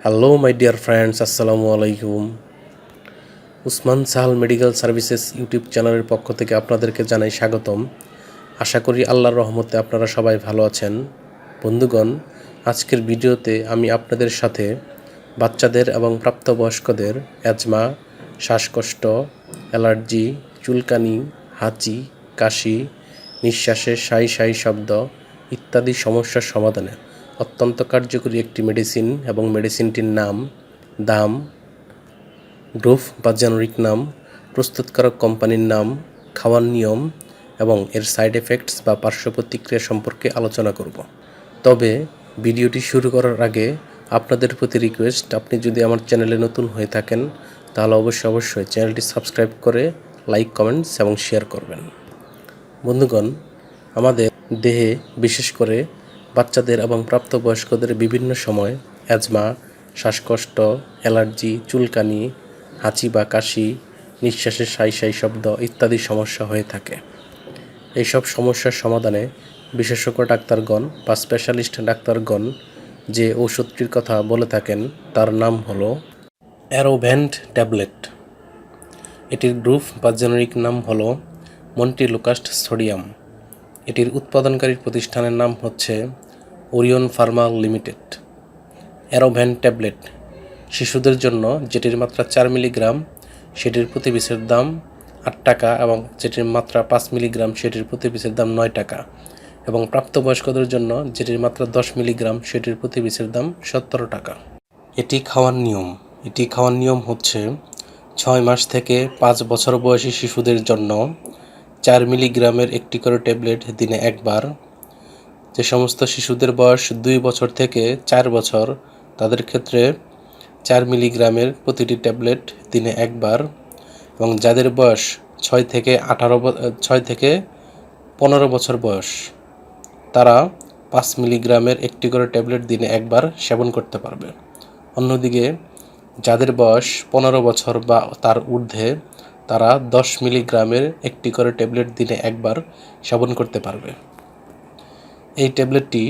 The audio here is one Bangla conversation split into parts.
হ্যালো মাই ডিয়ার ফ্রেন্ডস, আসসালামু আলাইকুম। Usman Sahal medical services YouTube চ্যানেলের পক্ষ থেকে আপনাদেরকে জানাই স্বাগতম। আশা করি আল্লাহর রহমতে আপনারা সবাই ভালো আছেন। বন্ধুগণ, আজকের ভিডিওতে আমি আপনাদের সাথে বাচ্চাদের এবং প্রাপ্তবয়স্কদের অ্যাজমা, শ্বাসকষ্ট, অ্যালার্জি, চুলকানি, হাঁচি, কাশি, নিঃশ্বাসের সাই সাই শব্দ ইত্যাদি সমস্যার সমাধানে অত্যন্ত কার্যকরী একটি মেডিসিন এবং মেডিসিনটির নাম, দাম, গ্রুপ বা জেনারিক নাম, প্রস্তুতকারক কোম্পানির নাম, খাওয়ার নিয়ম এবং এর সাইড এফেক্টস বা পার্শ্ব প্রতিক্রিয়া সম্পর্কে আলোচনা করব। তবে ভিডিওটি শুরু করার আগে আপনাদের প্রতি রিকোয়েস্ট, আপনি যদি আমার চ্যানেলে নতুন হয়ে থাকেন তাহলে অবশ্যই চ্যানেলটি সাবস্ক্রাইব করে লাইক, কমেন্টস এবং শেয়ার করবেন। বন্ধুগণ, আমাদের দেহে বিশেষ করে বাচ্চাদের এবং প্রাপ্তবয়স্কদের বিভিন্ন সময় অ্যাজমা, শ্বাসকষ্ট, অ্যালার্জি, চুলকানি, হাঁচি বা কাশি, নিঃশ্বাসের সাই সাই শব্দ ইত্যাদি সমস্যা হয়ে থাকে। এইসব সমস্যার সমাধানে বিশেষজ্ঞ ডাক্তারগণ বা স্পেশালিস্ট ডাক্তারগণ যে ঔষধটির কথা বলে থাকেন তার নাম হলো অ্যারোভ্যান্ট ট্যাবলেট। এটির গ্রুপ বা জেনারিক নাম হলো মন্টিলুকাস্ট সোডিয়াম। এটির উৎপাদনকারী প্রতিষ্ঠানের নাম হচ্ছে ওরিয়ন ফার্মা লিমিটেড। অ্যারোভ্যান্ট ট্যাবলেট শিশুদের জন্য যেটির মাত্রা 4 মিলিগ্রাম সেটির প্রতি পিসের দাম 8 টাকা এবং যেটির মাত্রা 5 মিলিগ্রাম সেটির প্রতি পিসের দাম 9 টাকা এবং প্রাপ্তবয়স্কদের জন্য যেটির মাত্রা 10 মিলিগ্রাম সেটির প্রতি পিসের দাম 17 টাকা। এটি খাওয়ার নিয়ম হচ্ছে 6 মাস থেকে 5 বছর বয়সী শিশুদের জন্য 4 মিলিগ্রামের একটি করে ট্যাবলেট দিনে একবার। যে সমস্ত শিশুদের বয়স 2 বছর থেকে 4 বছর তাদের ক্ষেত্রে 4 মিলিগ্রামের প্রতিটি ট্যাবলেট দিনে একবার এবং যাদের বয়স 6 থেকে 15 বছর বয়স তারা 5 মিলিগ্রামের একটি করে ট্যাবলেট দিনে একবার সেবন করতে পারবে। অন্যদিকে যাদের বয়স 15 বছর বা তার ঊর্ধ্বে তারা 10 মিলিগ্রামের একটি করে ট্যাবলেট দিনে একবার সেবন করতে পারবে। এই ট্যাবলেটটি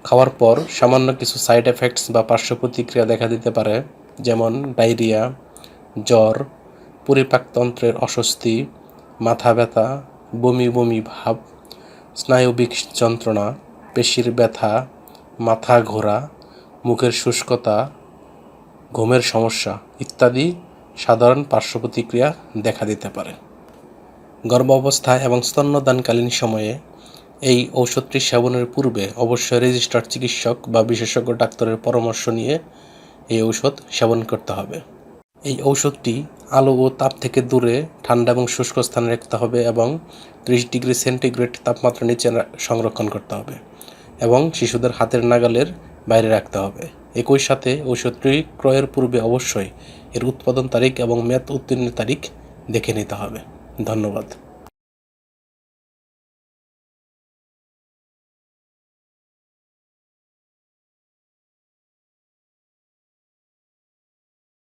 খাওয়ার পর সামান্য কিছু সাইড এফেক্টস বা পার্শ্ব প্রতিক্রিয়া দেখা দিতে পারে, যেমন ডায়রিয়া, জ্বর, পরিপাকতন্ত্রের অস্বস্তি, মাথা ব্যথা, বমি বমি ভাব, স্নায়বিক যন্ত্রণা, পেশির ব্যথা, মাথা ঘোরা, মুখের শুষ্কতা, ঘুমের সমস্যা ইত্যাদি সাধারণ পার্শ্ব প্রতিক্রিয়া দেখা দিতে পারে। গর্ভাবস্থায় এবং স্তন্যদানকালীন সময়ে এই ঔষধটি সেবনের পূর্বে অবশ্যই রেজিস্টার্ড চিকিৎসক বা বিশেষজ্ঞ ডাক্তারের পরামর্শ নিয়ে এই ঔষধ সেবন করতে হবে। এই ঔষধটি আলো ও তাপ থেকে দূরে ঠান্ডা এবং শুষ্ক স্থানে রাখতে হবে এবং 30 ডিগ্রি সেন্টিগ্রেড তাপমাত্রা নিচে সংরক্ষণ করতে হবে এবং শিশুদের হাতের নাগালের বাইরে রাখতে হবে। একই সাথে ঔষধটি ক্রয়ের পূর্বে অবশ্যই এর উৎপাদন তারিখ এবং মেয়াদ উত্তীর্ণের তারিখ দেখে নিতে হবে। ধন্যবাদ।